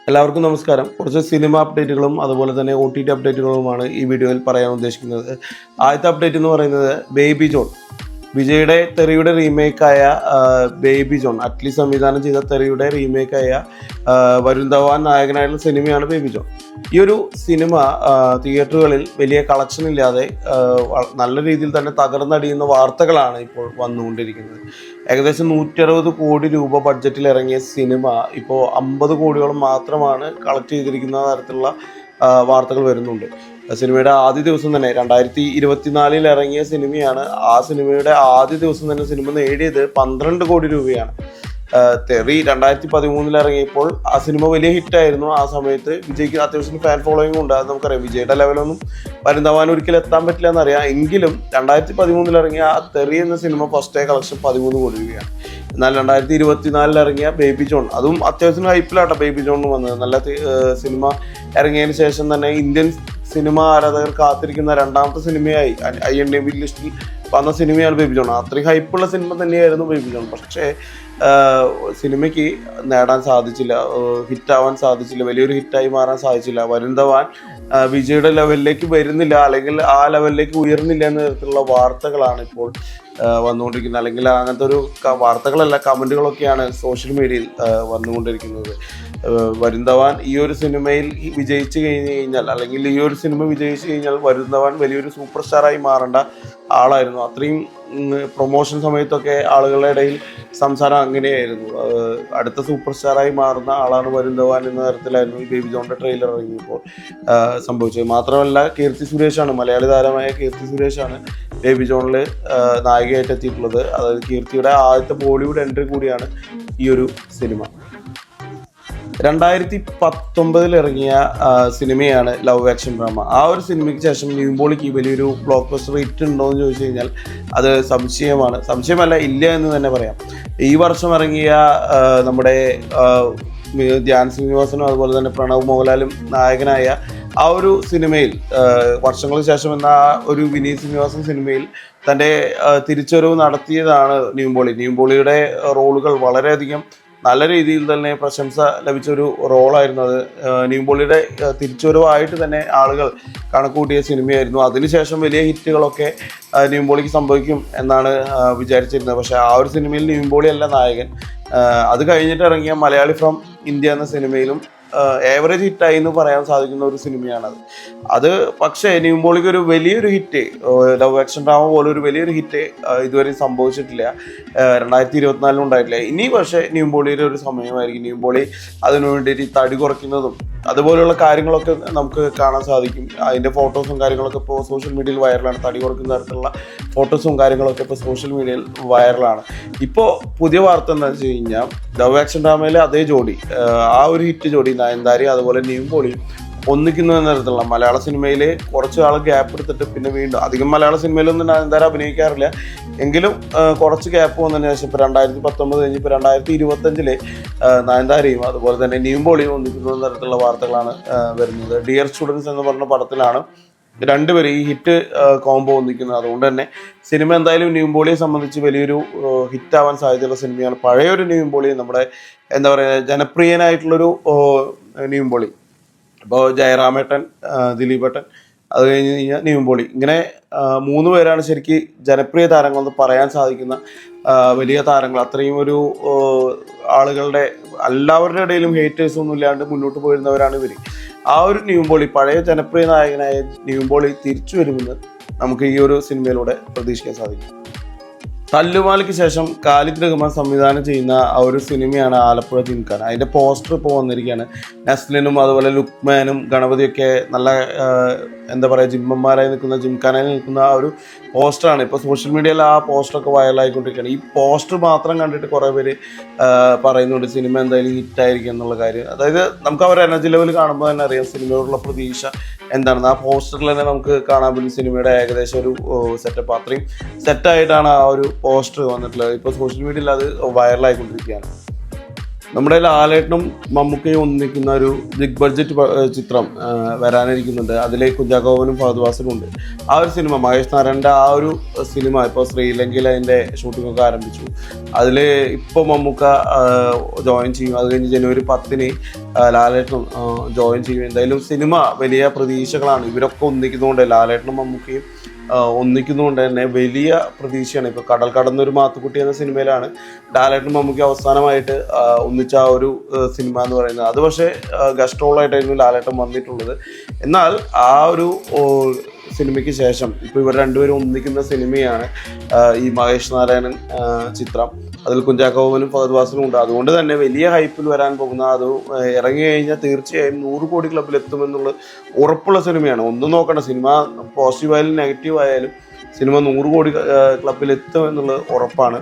എല്ലാവർക്കും നമസ്കാരം. കുറച്ച് സിനിമ അപ്ഡേറ്റുകളും അതുപോലെ തന്നെ OTT അപ്ഡേറ്റുകളുമാണ് ഈ വീഡിയോയിൽ പറയാൻ ഉദ്ദേശിക്കുന്നത്. ആദ്യത്തെ അപ്ഡേറ്റ് എന്ന് പറയുന്നത് ബേബി ജോൺ. വിജയുടെ തെറിയുടെ റീമേക്കായ ബേബി ജോൺ, അറ്റ്ലി സംവിധാനം ചെയ്ത തെറിയുടെ റീമേക്കായ വരുൺ ധവാൻ നായകനായിട്ടുള്ള സിനിമയാണ് ബേബി ജോൺ. ഈ ഒരു സിനിമ തിയേറ്ററുകളിൽ വലിയ കളക്ഷൻ ഇല്ലാതെ നല്ല രീതിയിൽ തന്നെ തകർന്നടിയുന്ന വാർത്തകളാണ് ഇപ്പോൾ വന്നുകൊണ്ടിരിക്കുന്നത്. ഏകദേശം 160 കോടി രൂപ ബഡ്ജറ്റിൽ ഇറങ്ങിയ സിനിമ ഇപ്പോൾ 50 കോടിയോളം മാത്രമാണ് കളക്ട് ചെയ്തിരിക്കുന്ന തരത്തിലുള്ള വാർത്തകൾ വരുന്നുണ്ട്. സിനിമയുടെ ആദ്യ ദിവസം തന്നെ 2024 ഇറങ്ങിയ സിനിമയാണ്. ആ സിനിമയുടെ ആദ്യ ദിവസം തന്നെ സിനിമ നേടിയത് 12 കോടി രൂപയാണ്. തെറി 2013 ഇറങ്ങിയപ്പോൾ ആ സിനിമ വലിയ ഹിറ്റായിരുന്നു. ആ സമയത്ത് വിജയ്ക്ക് അത്യാവശ്യം ഫാൻ ഫോളോയിങ് ഉണ്ട്. അത് നമുക്കറിയാം. വിജയുടെ ലെവലൊന്നും വരുൺ ധവാൻ ഒരിക്കലും എത്താൻ പറ്റില്ല എന്നറിയാം. എങ്കിലും 2013 ഇറങ്ങിയ ആ തെറി എന്ന സിനിമ ഫസ്റ്റ് ഡേ കളക്ഷൻ 13 കോടി രൂപയാണ്. എന്നാൽ 2024 ഇറങ്ങിയ ബേബി ജോൺ, അതും അത്യാവശ്യം ഹൈപ്പിലാട്ടോ ബേബി ജോൺ വന്നത്. നല്ല സിനിമ ഇറങ്ങിയതിന് ശേഷം തന്നെ ഇന്ത്യൻ സിനിമ ആരാധകർ കാത്തിരിക്കുന്ന രണ്ടാമത്തെ സിനിമയായി IMDb ലിസ്റ്റിൽ വന്ന സിനിമയാണ് ബേബി ജോൺ. അത്രയും ഹൈപ്പുള്ള സിനിമ തന്നെയായിരുന്നു ബേബി ജോൺ. പക്ഷേ സിനിമയ്ക്ക് നേടാൻ സാധിച്ചില്ല, ഹിറ്റാവാൻ സാധിച്ചില്ല, വലിയൊരു ഹിറ്റായി മാറാൻ സാധിച്ചില്ല. വരുൺ ധവാൻ വിജയുടെ ലെവലിലേക്ക് വരുന്നില്ല, അല്ലെങ്കിൽ ആ ലെവലിലേക്ക് ഉയർന്നില്ല എന്ന തരത്തിലുള്ള വാർത്തകളാണ് ഇപ്പോൾ വന്നുകൊണ്ടിരിക്കുന്നത്. അല്ലെങ്കിൽ അങ്ങനത്തെ ഒരു വാർത്തകളല്ല, കമൻറ്റുകളൊക്കെയാണ് സോഷ്യൽ മീഡിയയിൽ വന്നുകൊണ്ടിരിക്കുന്നത്. വരുൺ ധവാൻ ഈ ഒരു സിനിമയിൽ വിജയിച്ചു കഴിഞ്ഞാൽ, അല്ലെങ്കിൽ ഈ ഒരു സിനിമ വിജയിച്ചു കഴിഞ്ഞാൽ വരുൺ ധവാൻ വലിയൊരു സൂപ്പർ സ്റ്റാറായി മാറേണ്ട ആളായിരുന്നു. അത്രയും പ്രൊമോഷൻ സമയത്തൊക്കെ ആളുകളുടെ ഇടയിൽ സംസാരം അങ്ങനെയായിരുന്നു. അടുത്ത സൂപ്പർ സ്റ്റാറായി മാറുന്ന ആളാണ് വരുൺ ധവാൻ എന്ന തരത്തിലായിരുന്നു ഈ ബേബി ജോണിന്റെ ട്രെയിലർ ഇറങ്ങിയപ്പോൾ സംഭവിച്ചത്. മാത്രമല്ല കീർത്തി സുരേഷാണ്, മലയാളി താരമായ കീർത്തി സുരേഷാണ് ബേബി ജോണിൽ നായികയായിട്ട് എത്തിയിട്ടുള്ളത്. അതായത് കീർത്തിയുടെ ആദ്യത്തെ ബോളിവുഡ് എൻട്രി കൂടിയാണ് ഈ ഒരു സിനിമ. 2019 ഇറങ്ങിയ സിനിമയാണ് ലവ് ആക്ഷൻ ഡ്രാമ. ആ ഒരു സിനിമയ്ക്ക് ശേഷം നിവിൻപോളിക്ക് വലിയൊരു ബ്ലോക്ക് ബസ്റ്റർ ഹിറ്റ് ഉണ്ടോ എന്ന് ചോദിച്ചു കഴിഞ്ഞാൽ അത് സംശയമല്ല, ഇല്ല എന്ന് തന്നെ പറയാം. ഈ വർഷം ഇറങ്ങിയ നമ്മുടെ ധ്യാൻ ശ്രീനിവാസനും അതുപോലെ തന്നെ പ്രണവ് മോഹൻലാലും നായകനായ ആ ഒരു സിനിമയിൽ, വർഷങ്ങൾക്ക് ശേഷം എന്ന ആ ഒരു വിനീത് ശ്രീനിവാസൻ സിനിമയിൽ തൻ്റെ തിരിച്ചുവരവ് നടത്തിയതാണ് നിവിൻപോളി. നിവിൻപോളിയുടെ റോളുകൾ വളരെയധികം നല്ല രീതിയിൽ തന്നെ പ്രശംസ ലഭിച്ചൊരു റോളായിരുന്നു അത്. നിവിൻപോളിയുടെ തിരിച്ചുവരവായിട്ട് തന്നെ ആളുകൾ കണക്കുകൂട്ടിയ സിനിമയായിരുന്നു. അതിനുശേഷം വലിയ ഹിറ്റുകളൊക്കെ നിവിൻപോളിക്ക് സംഭവിക്കും എന്നാണ് വിചാരിച്ചിരുന്നത്. പക്ഷേ ആ ഒരു സിനിമയിൽ നിവിൻപോളി അല്ല നായകൻ. അത് കഴിഞ്ഞിട്ട് ഇറങ്ങിയ മലയാളി ഫ്രം ഇന്ത്യ എന്ന സിനിമയിലും ഏവറേജ് ഹിറ്റായി എന്ന് പറയാൻ സാധിക്കുന്ന ഒരു സിനിമയാണത്. അത് പക്ഷേ നിവിൻപോളിക്ക് ഒരു വലിയൊരു ഹിറ്റ്, ലവ് ആക്ഷൻ ഡ്രാമ പോലെ ഒരു വലിയൊരു ഹിറ്റ് ഇതുവരെ സംഭവിച്ചിട്ടില്ല. 2024 ഉണ്ടായിട്ടില്ല. ഇനി പക്ഷേ നിവിൻപോളിയുടെ ഒരു സമയമായിരിക്കും. നിവിൻപോളി അതിനു വേണ്ടിയിട്ട് തടി കുറയ്ക്കുന്നതും അതുപോലെയുള്ള കാര്യങ്ങളൊക്കെ നമുക്ക് കാണാൻ സാധിക്കും. അതിൻ്റെ ഫോട്ടോസും കാര്യങ്ങളൊക്കെ ഇപ്പോൾ സോഷ്യൽ മീഡിയയിൽ വൈറലാണ്. തടി കുറയ്ക്കുന്ന തരത്തിലുള്ള ഫോട്ടോസും കാര്യങ്ങളൊക്കെ ഇപ്പോൾ സോഷ്യൽ മീഡിയയിൽ വൈറലാണ്. ഇപ്പോൾ പുതിയ വാർത്ത എന്താണെന്ന് വെച്ച് കഴിഞ്ഞാൽ ലവ് ആക്ഷൻ ഡ്രാമയിലെ അതേ ജോഡി, ആ ഒരു ഹിറ്റ് ജോഡി നയൻതാരയും അതുപോലെ നിവിൻപോളിയും ഒന്നിക്കുന്നു എന്ന തരത്തിലുള്ള മലയാള സിനിമയിൽ കുറച്ച് ആൾ ഗ്യാപ്പ് എടുത്തിട്ട് പിന്നെ വീണ്ടും, അധികം മലയാള സിനിമയിലൊന്നും നയൻതാര അഭിനയിക്കാറില്ല, എങ്കിലും കുറച്ച് ഗ്യാപ്പ് വന്നതിന് ശേഷം ഇപ്പോൾ 2019 കഴിഞ്ഞ് ഇപ്പോൾ 2025 നയൻതാരയും അതുപോലെ തന്നെ നിവിൻപോളിയും ഒന്നിക്കുന്നു എന്ന തരത്തിലുള്ള വാർത്തകളാണ് വരുന്നത്. ഡിയർ സ്റ്റുഡൻസ് എന്ന് പറഞ്ഞ പടത്തിലാണ് രണ്ടുപേരും ഈ ഹിറ്റ് കോംബോ ഒന്നിക്കുന്നത്. അതുകൊണ്ട് തന്നെ സിനിമ എന്തായാലും നിവിൻപോളിയെ സംബന്ധിച്ച് വലിയൊരു ഹിറ്റാവാൻ സാധ്യതയുള്ള സിനിമയാണ്. പഴയൊരു നിവിൻപോളി, നമ്മുടെ എന്താ പറയുക, ജനപ്രിയനായിട്ടുള്ളൊരു നിവിൻപോളി. ഇപ്പോൾ ജയറാമേട്ടൻ, ദിലീപേട്ടൻ, അത് കഴിഞ്ഞ് കഴിഞ്ഞാൽ നിവിൻപോളി, ഇങ്ങനെ 3 പേരാണ് ശരിക്ക് ജനപ്രിയ താരങ്ങളെന്ന് പറയാൻ സാധിക്കുന്ന വലിയ താരങ്ങൾ. അത്രയും ഒരു ആളുകളുടെ എല്ലാവരുടെ ഇടയിലും ഹേറ്റേഴ്സ് ഒന്നും ഇല്ലാണ്ട് മുന്നോട്ട് പോയിരുന്നവരാണ് ഇവർ. ആ ഒരു നിവിൻപോളി, പഴയ ജനപ്രിയ നായകനായ നിവിൻപോളി തിരിച്ചു വരുമെന്ന് നമുക്ക് ഈ ഒരു സിനിമയിലൂടെ പ്രതീക്ഷിക്കാൻ സാധിക്കും. തല്ലുമാലയ്ക്ക് ശേഷം ഖാലിദ് റഹ്മാൻ സംവിധാനം ചെയ്യുന്ന ആ ഒരു സിനിമയാണ് ആലപ്പുഴ ജിംഖാന. അതിൻ്റെ പോസ്റ്റർ ഇപ്പോൾ വന്നിരിക്കുകയാണ്. നസ്ലിനും അതുപോലെ ലുക്മാനും ഗണപതിയൊക്കെ നല്ല എന്താ പറയുക, ജിമ്മന്മാരായി നിൽക്കുന്ന, ജിംഖാനയിൽ നിൽക്കുന്ന ആ ഒരു പോസ്റ്ററാണ് ഇപ്പോൾ സോഷ്യൽ മീഡിയയിൽ ആ പോസ്റ്ററൊക്കെ വൈറലായിക്കൊണ്ടിരിക്കുകയാണ്. ഈ പോസ്റ്റർ മാത്രം കണ്ടിട്ട് കുറേ പേര് പറയുന്നുണ്ട് സിനിമ എന്തായാലും ഹിറ്റായിരിക്കും എന്നുള്ള കാര്യം. അതായത് നമുക്ക് അവരുടെ എനർജി ലെവൽ കാണുമ്പോൾ തന്നെ അറിയാം സിനിമയോടുള്ള പ്രതീക്ഷ എന്താണെന്ന്. ആ പോസ്റ്ററിൽ തന്നെ നമുക്ക് കാണാൻ പറ്റും സിനിമയുടെ ഏകദേശം ഒരു സെറ്റപ്പ്. അത്രയും സെറ്റായിട്ടാണ് ആ ഒരു പോസ്റ്റർ വന്നിട്ടുള്ളത്. ഇപ്പോൾ സോഷ്യൽ മീഡിയയിൽ അത് വൈറലായിക്കൊണ്ടിരിക്കുകയാണ്. നമ്മുടെ ലാലേട്ടനും മമ്മൂക്കയും ഒന്നിക്കുന്ന ഒരു ബിഗ് ബഡ്ജറ്റ് ചിത്രം വരാനിരിക്കുന്നുണ്ട്. അതിൽ കുഞ്ചാക്കോവനും ഫഹദ് ഫാസിലും ഉണ്ട്. ആ ഒരു സിനിമ മഹേഷ് നാരായണൻ്റെ ആ ഒരു സിനിമ ഇപ്പോൾ ശ്രീലങ്കയിൽ അതിൻ്റെ ഷൂട്ടിങ്ങൊക്കെ ആരംഭിച്ചു. അതിൽ ഇപ്പോൾ മമ്മൂക്ക ജോയിൻ ചെയ്യും. അത് കഴിഞ്ഞ് ജനുവരി 10 ലാലേട്ടനും ജോയിൻ ചെയ്യും. എന്തായാലും സിനിമ വലിയ പ്രതീക്ഷകളാണ്. ഇവരൊക്കെ ഒന്നിക്കുന്നതുകൊണ്ട് ലാലേട്ടനും മമ്മൂക്കയും ഒന്നിക്കുന്നതുകൊണ്ട് തന്നെ വലിയ പ്രതീക്ഷയാണ്. ഇപ്പോൾ കടൽ കടന്നൊരു മാത്തുക്കുട്ടി എന്ന സിനിമയിലാണ് ലാലേട്ടനും മമ്മൂക്കി അവസാനമായിട്ട് ഒന്നിച്ച ആ ഒരു സിനിമ എന്ന് പറയുന്നത്. അത് പക്ഷേ ഗസ്റ്റ് റോളായിട്ടായിരുന്നു ലാലേട്ടൻ വന്നിട്ടുള്ളത്. എന്നാൽ ആ ഒരു സിനിമയ്ക്ക് ശേഷം ഇപ്പോൾ ഇവർ രണ്ടുപേരും ഒന്നിക്കുന്ന സിനിമയാണ് ഈ മഹേഷ് നാരായണൻ ചിത്രം. അതിൽ കുഞ്ചാക്കോവനും ഫഹദ് ഫാസിലും ഉണ്ട്. അതുകൊണ്ട് തന്നെ വലിയ ഹൈപ്പിൽ വരാൻ പോകുന്ന അത് ഇറങ്ങി കഴിഞ്ഞാൽ തീർച്ചയായും 100 കോടി ക്ലബിൽ എത്തുമെന്നുള്ള ഉറപ്പുള്ള സിനിമയാണ്. ഒന്നും നോക്കണ്ട, സിനിമ പോസിറ്റീവ് ആയാലും നെഗറ്റീവ് ആയാലും സിനിമ 100 കോടി ക്ലബിൽ എത്തുമെന്നുള്ളത് ഉറപ്പാണ്.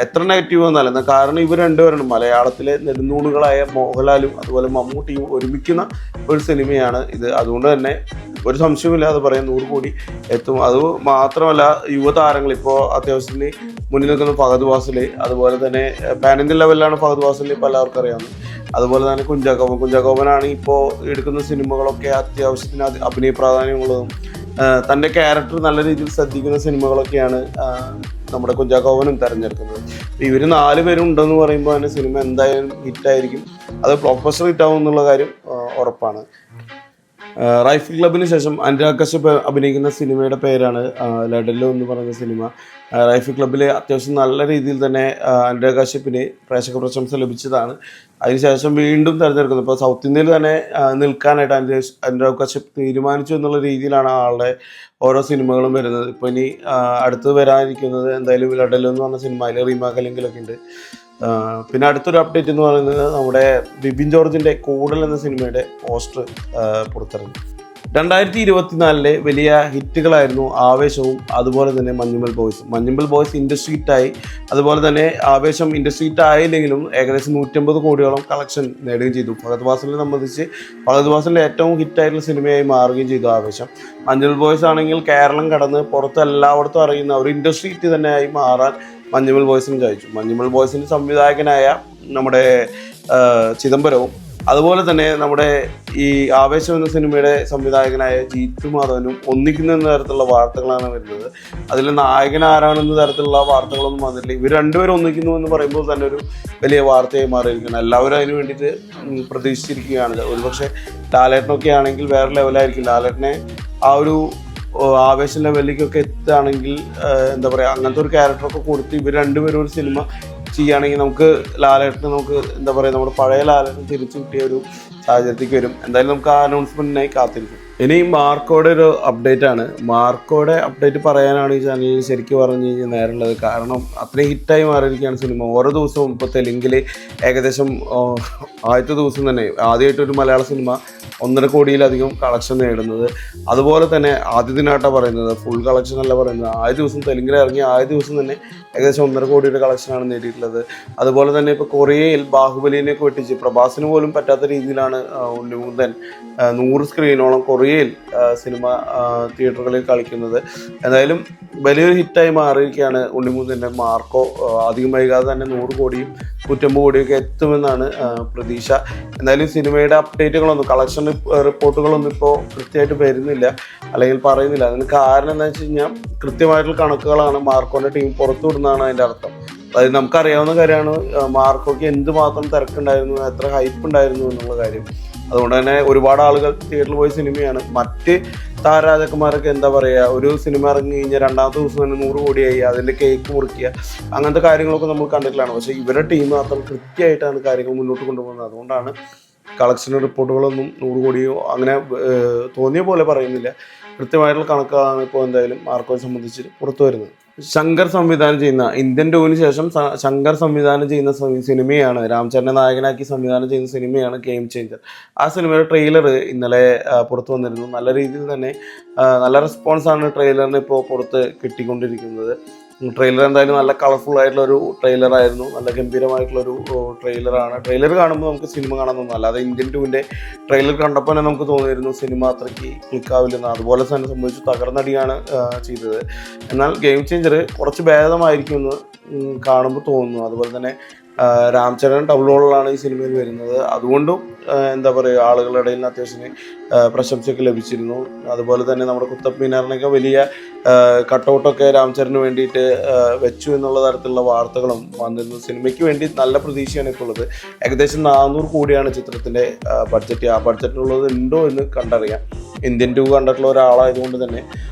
എത്ര നെഗറ്റീവ് എന്നല്ല, എന്നാൽ കാരണം ഇവർ രണ്ടുപേരാണ് മലയാളത്തിലെ നെടുന്നൂളുകളായ മോഹൻലാലും അതുപോലെ മമ്മൂട്ടിയും ഒരുമിക്കുന്ന ഒരു സിനിമയാണ് ഇത്. അതുകൊണ്ട് തന്നെ ഒരു സംശയമില്ലാതെ പറയാം 100 കോടി എത്തും. അത് മാത്രമല്ല യുവതാരങ്ങൾ ഇപ്പോൾ അത്യാവശ്യത്തിന് മുന്നിൽ നിൽക്കുന്ന ഫഹദ് ഫാസിൽ, അതുപോലെ തന്നെ പാൻ ഇന്ത്യൻ ലെവലിലാണ് ഫഹദ് ഫാസിൽ ഇപ്പോൾ എല്ലാവർക്കും അറിയാവുന്നത്. അതുപോലെ തന്നെ കുഞ്ചാക്കോവനാണ് ഇപ്പോൾ എടുക്കുന്ന സിനിമകളൊക്കെ അത്യാവശ്യത്തിന് അഭിനയ പ്രാധാന്യമുള്ളതും തൻ്റെ ക്യാരക്ടർ നല്ല രീതിയിൽ ശ്രദ്ധിക്കുന്ന സിനിമകളൊക്കെയാണ് നമ്മുടെ കുഞ്ചാക്കോവനും തിരഞ്ഞെടുക്കുന്നത്. ഇവർ 4 പേരും ഉണ്ടെന്ന് പറയുമ്പോൾ തന്നെ സിനിമ എന്തായാലും ഹിറ്റായിരിക്കും. അത് ബ്ലോക്ക് ബസ്റ്റർ ഹിറ്റാവും എന്നുള്ള കാര്യം ഉറപ്പാണ്. റൈഫിൾ ക്ലബിന് ശേഷം അനുരാഗ് കശ്യപ് അഭിനയിക്കുന്ന സിനിമയുടെ പേരാണ് ലഡല്ലോ എന്ന് പറയുന്ന സിനിമ. റൈഫിൾ ക്ലബിൽ അത്യാവശ്യം നല്ല രീതിയിൽ തന്നെ അനുരാഗ് കശ്യപിന് പ്രേക്ഷക പ്രശംസ ലഭിച്ചതാണ്. അതിനുശേഷം വീണ്ടും തിരഞ്ഞെടുക്കുന്നത്. ഇപ്പോൾ സൗത്ത് ഇന്ത്യയിൽ തന്നെ നിൽക്കാനായിട്ട് അനുരാഗ് കശ്യപ് തീരുമാനിച്ചു എന്നുള്ള രീതിയിലാണ് ആളുടെ ഓരോ സിനിമകളും വരുന്നത്. ഇപ്പോൾ ഇനി അടുത്ത് വരാനിരിക്കുന്നത് എന്തായാലും ലഡല്ലോ എന്ന് പറഞ്ഞ സിനിമ, അതിൽ റീമാ കലിംഗലൊക്കെ ഉണ്ട്. പിന്നെ അടുത്തൊരു അപ്ഡേറ്റ് എന്ന് പറയുന്നത് നമ്മുടെ ബിബിൻ ജോർജിൻ്റെ കൂടൽ എന്ന സിനിമയുടെ പോസ്റ്റർ പുറത്തിറങ്ങി. 2024 വലിയ ഹിറ്റുകളായിരുന്നു ആവേശവും അതുപോലെ തന്നെ മഞ്ഞുമൽ ബോയ്സ് ഇൻഡസ്ട്രി ഹിറ്റായി. അതുപോലെ തന്നെ ആവേശം ഇൻഡസ്ട്രി ഹിറ്റ് ആയില്ലെങ്കിലും ഏകദേശം 150 കോടിയോളം കളക്ഷൻ നേടുകയും ചെയ്തു. ഫഹദ് ഫാസിലിനെ സംബന്ധിച്ച് ഫഹദ് ഫാസിലിൻ്റെ ഏറ്റവും ഹിറ്റായിട്ടുള്ള സിനിമയായി മാറുകയും ചെയ്തു ആവേശം. മഞ്ഞുമൽ ബോയ്സ് ആണെങ്കിൽ കേരളം കടന്ന് പുറത്ത് എല്ലായിടത്തും അറിയുന്ന ഒരു ഇൻഡസ്ട്രി ഹിറ്റ് തന്നെയായി മാറാൻ മഞ്ഞുമൽ ബോയ്സിന് കഴിച്ചു. മഞ്ഞുമൽ ബോയ്സിൻ്റെ സംവിധായകനായ നമ്മുടെ ചിദംബരവും അതുപോലെ തന്നെ നമ്മുടെ ഈ ആവേശം എന്ന സിനിമയുടെ സംവിധായകനായ ജീത്തു മാധവനും ഒന്നിക്കുന്ന തരത്തിലുള്ള വാർത്തകളാണ് വരുന്നത്. അതിൽ നായകൻ ആരാണെന്ന തരത്തിലുള്ള വാർത്തകളൊന്നും വന്നിട്ടില്ല. ഇവർ രണ്ടുപേരും ഒന്നിക്കുന്നു എന്ന് പറയുമ്പോൾ തന്നെ ഒരു വലിയ വാർത്തയായി മാറിയിരിക്കണം. എല്ലാവരും അതിന് വേണ്ടിയിട്ട് പ്രതീക്ഷിച്ചിരിക്കുകയാണ്. ഒരുപക്ഷെ ലാലേട്ടനൊക്കെ ആണെങ്കിൽ വേറെ ലെവലായിരിക്കും. ലാലേട്ടനെ ആ ഒരു ആവേശം ലെവലിലേക്കൊക്കെ എത്തുകയാണെങ്കിൽ എന്താ പറയുക, അങ്ങനത്തെ ഒരു ക്യാരക്ടറൊക്കെ കൊടുത്ത് ഇവർ രണ്ടുപേരും ഒരു സിനിമ ചെയ്യുകയാണെങ്കിൽ നമുക്ക് ലാലേട്ടന് എന്താ പറയുക, നമ്മുടെ പഴയ ലാലേട്ടൻ തിരിച്ചു കിട്ടിയ ഒരു സാഹചര്യത്തിലേക്ക് വരും. എന്തായാലും നമുക്ക് ആ അനൗൺസ്മെൻറ്റിനായി കാത്തിരിക്കും. ഇനി മാർക്കോയുടെ ഒരു അപ്ഡേറ്റ് ആണ്. മാർക്കോയുടെ അപ്ഡേറ്റ് പറയാനാണ് ഈ ചാനലിൽ ശരിക്കും പറഞ്ഞു കഴിഞ്ഞാൽ നേരമുള്ളത്. കാരണം അത്രയും ഹിറ്റായി മാറിയിരിക്കുകയാണ് സിനിമ. ഓരോ ദിവസവും ഇപ്പോൾ തെലുങ്കിൽ ഏകദേശം ആദ്യത്തെ ദിവസം തന്നെ ആദ്യമായിട്ടൊരു മലയാള സിനിമ 1.5 കോടിയിലധികം കളക്ഷൻ നേടുന്നത്. അതുപോലെ തന്നെ ആദ്യ ദിനായിട്ടാണ് പറയുന്നത്, ഫുൾ കളക്ഷൻ അല്ല പറയുന്നത്. ആദ്യ ദിവസം തെലുങ്കിൽ ഇറങ്ങിയ ആദ്യ ദിവസം തന്നെ ഏകദേശം 1.5 കോടിയുടെ കളക്ഷനാണ് നേടിയിട്ടുള്ളത്. അതുപോലെ തന്നെ ഇപ്പോൾ കൊറിയയിൽ ബാഹുബലിനെയൊക്കെ വെട്ടിച്ച് പ്രഭാസിന് പോലും പറ്റാത്ത രീതിയിലാണ് ഉണ്ണിമുകുന്ദൻ 100 സ്ക്രീനോളം കൊറിയയിൽ സിനിമ തിയേറ്ററുകളിൽ കളിക്കുന്നത്. എന്തായാലും വലിയൊരു ഹിറ്റായി മാറിയിരിക്കുകയാണ് ഉണ്ണിമുകുന്ദൻ്റെ മാർക്കോ. അധികം വൈകാതെ തന്നെ 100 കോടിയും 150 കോടിയൊക്കെ എത്തുമെന്നാണ് പ്രതീക്ഷ. എന്തായാലും സിനിമയുടെ അപ്ഡേറ്റുകളൊന്നും കളക്ഷൻ റിപ്പോർട്ടുകളൊന്നും ഇപ്പോൾ കൃത്യമായിട്ട് വരുന്നില്ല, അല്ലെങ്കിൽ പറയുന്നില്ല. അതിന് കാരണം എന്താ വെച്ച് കഴിഞ്ഞാൽ കൃത്യമായിട്ടുള്ള കണക്കുകളാണ് മാർക്കോൻ്റെ ടീം പുറത്തു വിടുന്നതാണ് അതിൻ്റെ അർത്ഥം. അതായത് നമുക്കറിയാവുന്ന കാര്യമാണ് മാർക്കോയ്ക്ക് എന്തുമാത്രം തിരക്കുണ്ടായിരുന്നു, എത്ര ഹൈപ്പ് ഉണ്ടായിരുന്നു എന്നുള്ള കാര്യം. അതുകൊണ്ട് തന്നെ ഒരുപാട് ആളുകൾ തിയേറ്ററിൽ പോയ സിനിമയാണ്. മറ്റ് താരരാജകുമാരൊക്കെ എന്താ പറയുക, ഒരു സിനിമ ഇറങ്ങി കഴിഞ്ഞാൽ രണ്ടാമത്തെ ദിവസം തന്നെ 100 കോടിയായി, അതിൻ്റെ കേക്ക് മുറിക്കുക, അങ്ങനത്തെ കാര്യങ്ങളൊക്കെ നമ്മൾ കണ്ടിട്ടുള്ളതാണ്. പക്ഷേ ഇവരുടെ ടീം മാത്രം കൃത്യമായിട്ടാണ് കാര്യങ്ങൾ മുന്നോട്ട് കൊണ്ടുപോകുന്നത്. അതുകൊണ്ടാണ് കളക്ഷൻ റിപ്പോർട്ടുകളൊന്നും 100 കോടിയോ അങ്ങനെ തോന്നിയ പോലെ പറയുന്നില്ല. കൃത്യമായിട്ടുള്ള കണക്കാണ് ഇപ്പോൾ എന്തായാലും മാർക്കോയെ സംബന്ധിച്ച് പുറത്തു വരുന്നത്. ശങ്കർ സംവിധാനം ചെയ്യുന്ന ഇന്ത്യൻ ടൂവിന് ശേഷം ശങ്കർ സംവിധാനം ചെയ്യുന്ന സിനിമയാണ്, രാംചരനെ നായകനാക്കി സംവിധാനം ചെയ്യുന്ന സിനിമയാണ് ഗെയിം ചേഞ്ചർ. ആ സിനിമയുടെ ട്രെയിലർ ഇന്നലെ പുറത്തു വന്നിരുന്നു. നല്ല രീതിയിൽ തന്നെ നല്ല റെസ്പോൺസാണ് ട്രെയിലറിന് ഇപ്പോൾ പുറത്ത് കിട്ടിക്കൊണ്ടിരിക്കുന്നത്. ട്രെയിലർ എന്തായാലും നല്ല കളർഫുൾ ആയിട്ടുള്ളൊരു ട്രെയിലറായിരുന്നു. നല്ല ഗംഭീരമായിട്ടുള്ളൊരു ട്രെയിലറാണ്. ട്രെയിലർ കാണുമ്പോൾ നമുക്ക് സിനിമ കാണാൻ തോന്നും. അല്ലാതെ ഇന്ത്യൻ ടൂവിൻ്റെ ട്രെയിലർ കണ്ടപ്പോൾ തന്നെ നമുക്ക് തോന്നിയിരുന്നു സിനിമ അത്രയ്ക്ക് ക്ലിക്കാവില്ലെന്ന്. അതുപോലെ തന്നെ സംഭവിച്ചു, തകർന്നടിയാണ് ചെയ്തത്. എന്നാൽ ഗെയിം ചേഞ്ചർ കുറച്ച് ഭേദമായിരിക്കുമെന്ന് കാണുമ്പോൾ തോന്നുന്നു. അതുപോലെ തന്നെ രാംചരൺ ഡബിൾ റോളിലാണ് ഈ സിനിമയിൽ വരുന്നത്. അതുകൊണ്ടും എന്താ പറയുക, ആളുകളുടെ ഇടയിൽ നിന്ന് അത്യാവശ്യം പ്രശംസയൊക്കെ ലഭിച്ചിരുന്നു. അതുപോലെ തന്നെ നമ്മുടെ കുത്തബ് മീനാറിനൊക്കെ വലിയ കട്ടൗട്ടൊക്കെ രാംചരന് വേണ്ടിയിട്ട് വെച്ചു എന്നുള്ള തരത്തിലുള്ള വാർത്തകളും വന്നിരുന്നു. സിനിമയ്ക്ക് വേണ്ടി നല്ല പ്രതീക്ഷയാണ് ഇപ്പോൾ ഉള്ളത്. ഏകദേശം 400 കോടിയാണ് ചിത്രത്തിൻ്റെ ബഡ്ജറ്റ്. ആ ബഡ്ജറ്റിനുള്ളത് ഉണ്ടോ എന്ന് കണ്ടറിയാം. ഇന്ത്യൻ 2 കണ്ടിട്ടുള്ള ഒരാളായതുകൊണ്ട് തന്നെ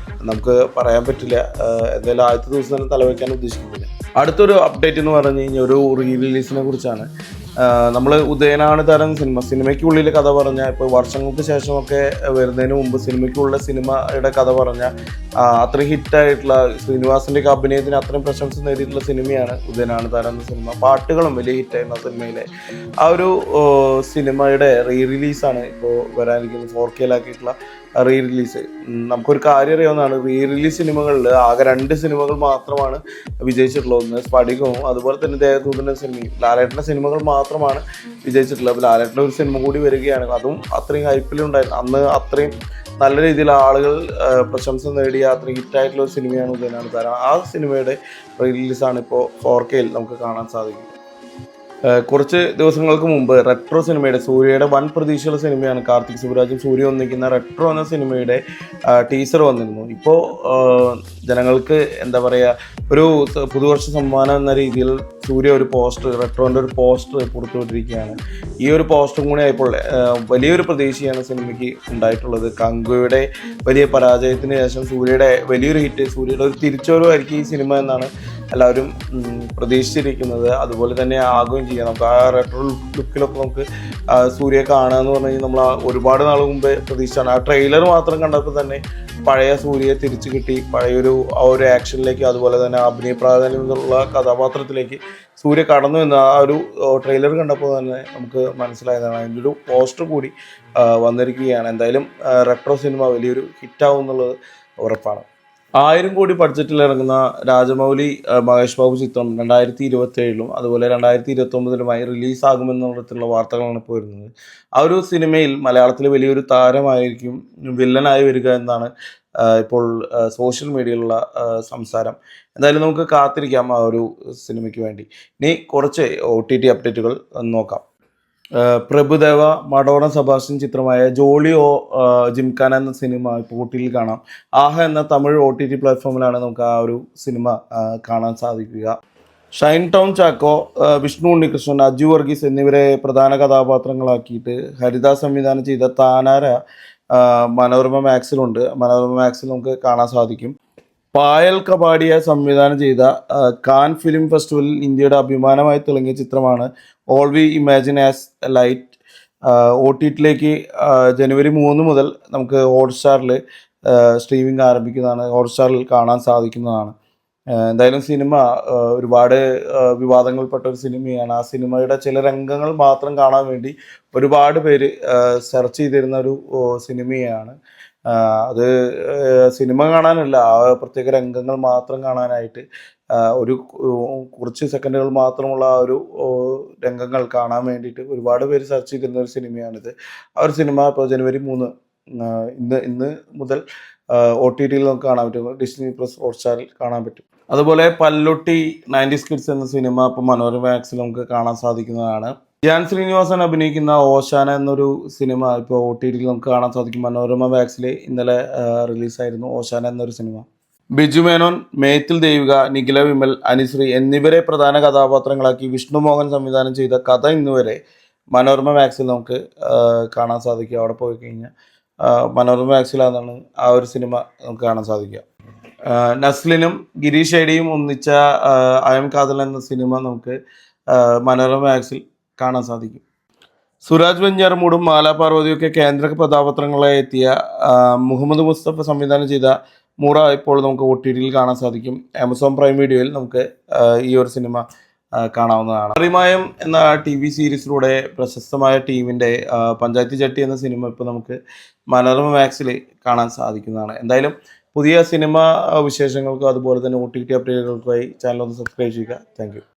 നമുക്ക് പറയാൻ പറ്റില്ല. എന്തായാലും ആദ്യത്തെ ദിവസം തന്നെ തലവയ്ക്കാൻ ഉദ്ദേശിക്കുന്നില്ല. അടുത്തൊരു അപ്ഡേറ്റ് എന്ന് പറഞ്ഞു കഴിഞ്ഞാൽ ഒരു റീ റിലീസിനെ കുറിച്ചാണ്. നമ്മൾ ഉദയനാണ് താരം സിനിമയ്ക്കുള്ളിൽ കഥ പറഞ്ഞ, ഇപ്പോൾ വർഷങ്ങൾക്ക് ശേഷമൊക്കെ വരുന്നതിന് മുമ്പ് സിനിമയ്ക്കുള്ള സിനിമയുടെ കഥ പറഞ്ഞ അത്രയും ഹിറ്റായിട്ടുള്ള ശ്രീനിവാസിൻ്റെ ഒക്കെ അഭിനയത്തിന് അത്രയും പ്രശംസ നേടിയിട്ടുള്ള സിനിമയാണ് ഉദയനാണ് താരം എന്ന സിനിമ. പാട്ടുകളും വലിയ ഹിറ്റായിരുന്ന സിനിമയിലെ ആ ഒരു സിനിമയുടെ റീ റിലീസാണ് ഇപ്പോൾ വരാനിരിക്കുന്നത്. 4K re release. നമുക്കൊരു കാര്യം അറിയാവുന്നതാണ്, റീ റിലീസ് സിനിമകളിൽ ആകെ 2 സിനിമകൾ മാത്രമാണ് വിജയിച്ചിട്ടുള്ളത്. ഒന്ന് സ്ഫടികവും അതുപോലെ തന്നെ ദേവദൂതൻ്റെ സിനിമയും. ലാലേട്ടൻ്റെ സിനിമകൾ മാത്രമാണ് വിജയിച്ചിട്ടുള്ളത്. ലാലേട്ടൻ്റെ ഒരു സിനിമ കൂടി വരികയാണ്, അതും അത്രയും ഹൈപ്പിലുണ്ടായിരുന്നു. അന്ന് അത്രയും നല്ല രീതിയിൽ ആളുകൾ പ്രശംസ നേടിയ അത്രയും ഹിറ്റായിട്ടുള്ള ഒരു സിനിമയാണ് ഉദയനാണ് താരം. ആ സിനിമയുടെ റിലീസാണ് ഇപ്പോൾ 4Kയിൽ നമുക്ക് കാണാൻ സാധിക്കും. കുറച്ച് ദിവസങ്ങൾക്ക് മുമ്പ് റെട്രോ സിനിമയുടെ, സൂര്യയുടെ വൻ പ്രതീക്ഷയുള്ള സിനിമയാണ് കാർത്തിക് സുബ്രാജും സൂര്യ ഒന്നിക്കുന്ന റെട്രോ എന്ന സിനിമയുടെ ടീസർ വന്നിരുന്നു. ഇപ്പോൾ ജനങ്ങൾക്ക് എന്താ പറയുക, ഒരു പുതുവർഷ സമ്മാനം എന്ന രീതിയിൽ സൂര്യ ഒരു പോസ്റ്റർ, റെട്രോൻ്റെ ഒരു പോസ്റ്റർ പുറത്തുവിട്ടിരിക്കുകയാണ്. ഈ ഒരു പോസ്റ്ററും കൂടി ആയപ്പോൾ വലിയൊരു പ്രതീക്ഷയാണ് സിനിമയ്ക്ക് ഉണ്ടായിട്ടുള്ളത്. കങ്കുയുടെ വലിയ പരാജയത്തിന് ശേഷം സൂര്യയുടെ വലിയൊരു ഹിറ്റ്, സൂര്യയുടെ ഒരു തിരിച്ചുവരവായിരിക്കും ഈ സിനിമ എന്നാണ് എല്ലാവരും പ്രതീക്ഷിച്ചിരിക്കുന്നത്. അതുപോലെ തന്നെ ആകുകയും ചെയ്യാം. നമുക്ക് ആ റെട്രോ ലുക്കിലൊക്കെ നമുക്ക് സൂര്യയെ കാണുക എന്ന് പറഞ്ഞു കഴിഞ്ഞാൽ നമ്മൾ ഒരുപാട് നാൾ മുമ്പേ പ്രതീക്ഷിച്ചാണ്. ആ ട്രെയിലർ മാത്രം കണ്ടപ്പോൾ തന്നെ പഴയ സൂര്യയെ തിരിച്ചു കിട്ടി, പഴയൊരു ആ ഒരു ആക്ഷനിലേക്ക്, അതുപോലെ തന്നെ അഭിനയ പ്രാധാന്യമുള്ള കഥാപാത്രത്തിലേക്ക് സൂര്യ കടന്നു എന്ന് ആ ഒരു ട്രെയിലർ കണ്ടപ്പോൾ തന്നെ നമുക്ക് മനസ്സിലായതാണ്. അതിൻ്റെ ഒരു പോസ്റ്റർ കൂടി വന്നിരിക്കുകയാണ്. എന്തായാലും റെട്രോ സിനിമ വലിയൊരു ഹിറ്റാവും എന്നുള്ളത് ഉറപ്പാണ്. 1000 കോടി ബഡ്ജറ്റിൽ ഇറങ്ങുന്ന രാജമൗലി മഹേഷ് ബാബു ചിത്രം 2027 അതുപോലെ 2029 റിലീസാകുമെന്നുള്ള വാർത്തകളാണ് ഇപ്പോൾ വരുന്നത്. ആ ഒരു സിനിമയിൽ മലയാളത്തിൽ വലിയൊരു താരമായിരിക്കും വില്ലനായി വരിക എന്നാണ് ഇപ്പോൾ സോഷ്യൽ മീഡിയയിലുള്ള സംസാരം. എന്തായാലും നമുക്ക് കാത്തിരിക്കാം ആ ഒരു സിനിമയ്ക്ക് വേണ്ടി. ഇനി കുറച്ച് OTT അപ്ഡേറ്റുകൾ നോക്കാം. പ്രഭുദേവ, മഡോണ സെബാസ്റ്റ്യൻ ചിത്രമായ ജോളി ജിംഖാന എന്ന സിനിമ ഇപ്പോൾ OTTയിൽ കാണാം. ആഹ എന്ന തമിഴ് OTT പ്ലാറ്റ്ഫോമിലാണ് നമുക്ക് ആ ഒരു സിനിമ കാണാൻ സാധിക്കുക. ഷൈൻ ടോം ചാക്കോ, വിഷ്ണു ഉണ്ണികൃഷ്ണൻ, അജു വർഗീസ് എന്നിവരെ പ്രധാന കഥാപാത്രങ്ങളാക്കിയിട്ട് ഹരിദാസ് സംവിധാനം ചെയ്ത താനാര മനോരമ മാക്സിലുണ്ട്. മനോരമ മാക്സിൽ നമുക്ക് കാണാൻ സാധിക്കും. പായൽ കപാടിയ സംവിധാനം ചെയ്ത കാൻ ഫിലിം ഫെസ്റ്റിവലിൽ ഇന്ത്യയുടെ അഭിമാനമായി തിളങ്ങിയ ചിത്രമാണ് all we imagine as light. OTTയിലേക്ക് ജനുവരി 3 മുതൽ നമുക്ക് ഹോട്ട്സ്റ്റാറിൽ സ്ട്രീമിംഗ് ആരംഭിക്കുന്നതാണ്. ഹോട്ട്സ്റ്റാറിൽ കാണാൻ സാധിക്കുന്നതാണ്. എന്തായാലും സിനിമ ഒരുപാട് വിവാദങ്ങൾപ്പെട്ട ഒരു സിനിമയാണ്. ആ സിനിമയുടെ ചില രംഗങ്ങൾ മാത്രം കാണാൻ വേണ്ടി ഒരുപാട് പേര് സെർച്ച് ചെയ്തിരുന്ന ഒരു സിനിമയാണ്. അത് സിനിമ കാണാനല്ല, ആ പ്രത്യേക രംഗങ്ങൾ മാത്രം കാണാനായിട്ട് ഒരു കുറച്ച് സെക്കൻഡുകൾ മാത്രമുള്ള ആ ഒരു രംഗങ്ങൾ കാണാൻ വേണ്ടിയിട്ട് ഒരുപാട് പേര് സെർച്ച് ചെയ്തിരുന്ന ഒരു സിനിമയാണിത്. ആ ഒരു സിനിമ ഇപ്പോൾ ജനുവരി 3 ഇന്ന് മുതൽ OTTയിൽ നമുക്ക് കാണാൻ പറ്റും. ഡിസ്നി പ്ലസ് ഹോട്ട്സ്റ്റാറിൽ കാണാൻ പറ്റും. അതുപോലെ പല്ലൊട്ടി 90s കിഡ്സ് എന്ന സിനിമ ഇപ്പോൾ മനോരമ മാക്സിൽ നമുക്ക് കാണാൻ സാധിക്കുന്നതാണ്. ധ്യാൻ ശ്രീനിവാസൻ അഭിനയിക്കുന്ന ഓശാന എന്നൊരു സിനിമ ഇപ്പോൾ OTTയിൽ നമുക്ക് കാണാൻ സാധിക്കും. മനോരമ മാക്സിൽ ഇന്നലെ റിലീസായിരുന്നു ഓശാന എന്നൊരു സിനിമ. ബിജു മേനോൻ, മേത്തിൽ ദേവിക, നിഖില വിമൽ, അനുശ്രീ എന്നിവരെ പ്രധാന കഥാപാത്രങ്ങളാക്കി വിഷ്ണു മോഹൻ സംവിധാനം ചെയ്ത കഥ ഇന്നുവരെ മനോരമ മാക്സിൽ നമുക്ക് കാണാൻ സാധിക്കുക. അവിടെ പോയി കഴിഞ്ഞാൽ മനോരമ മാക്സിലാണ് ആ ഒരു സിനിമ നമുക്ക് കാണാൻ സാധിക്കുക. നസ്ലിനും ഗിരീഷ് ഷെഡിയും ഒന്നിച്ച അയം കാതൽ എന്ന സിനിമ നമുക്ക് മനോരമ മാക്സിൽ കാണാൻ സാധിക്കും. സുരാജ് വെഞ്ഞാറമൂടും മാല പാർവതിയൊക്കെ കേന്ദ്ര കഥാപാത്രങ്ങളായി എത്തിയ മുഹമ്മദ് മുസ്തഫ സംവിധാനം ചെയ്ത മുറ ഇപ്പോൾ നമുക്ക് OTTയിൽ കാണാൻ സാധിക്കും. ആമസോൺ പ്രൈം വീഡിയോയിൽ നമുക്ക് ഈ ഒരു സിനിമ കാണാവുന്നതാണ്. അറിമായം എന്ന TV സീരീസിലൂടെ പ്രശസ്തമായ ടീമിൻ്റെ പഞ്ചായത്ത് ചട്ടി എന്ന സിനിമ ഇപ്പോൾ നമുക്ക് മനോരമ മാക്സിൽ കാണാൻ സാധിക്കുന്നതാണ്. എന്തായാലും പുതിയ സിനിമ വിശേഷങ്ങൾക്കും അതുപോലെ തന്നെ OTT അപ്ഡേറ്റുകൾക്കായി ചാനൽ ഒന്ന് സബ്സ്ക്രൈബ് ചെയ്യുക. Thank you.